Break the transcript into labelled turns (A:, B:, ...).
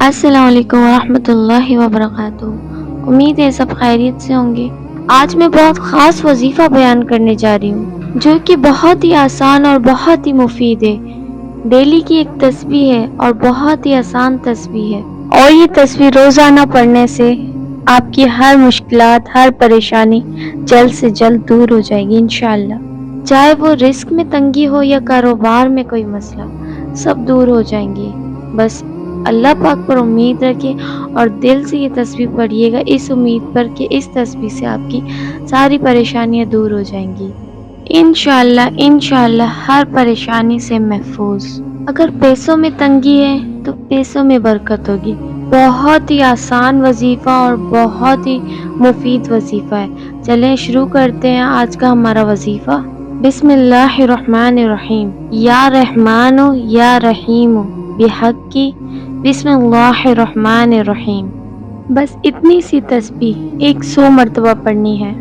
A: السلام علیکم ورحمۃ اللہ وبرکاتہ۔ امید ہے سب خیریت سے ہوں گے۔ آج میں بہت خاص وظیفہ بیان کرنے جا رہی ہوں جو کہ بہت ہی آسان اور بہت ہی مفید ہے۔ ڈیلی کی ایک تسبیح ہے اور بہت ہی آسان تسبیح ہے، اور یہ تسبیح روزانہ پڑھنے سے آپ کی ہر مشکلات، ہر پریشانی جلد سے جلد دور ہو جائے گی انشاءاللہ۔ چاہے وہ رزق میں تنگی ہو یا کاروبار میں کوئی مسئلہ، سب دور ہو جائیں گے۔ بس اللہ پاک پر امید رکھیں اور دل سے یہ تسبیح پڑھیے گا، اس امید پر کہ اس تسبیح سے آپ کی ساری پریشانیاں دور ہو جائیں گی انشاءاللہ ہر پریشانی سے محفوظ۔ اگر پیسوں میں تنگی ہے تو پیسوں میں برکت ہوگی۔ بہت ہی آسان وظیفہ اور بہت ہی مفید وظیفہ ہے۔ چلیں شروع کرتے ہیں آج کا ہمارا وظیفہ۔ بسم اللہ الرحمن الرحیم۔ یا رحمان یا رحیم بحق کی بسم اللہ الرحمن الرحیم۔ بس اتنی سی تسبیح 100 مرتبہ پڑھنی ہے۔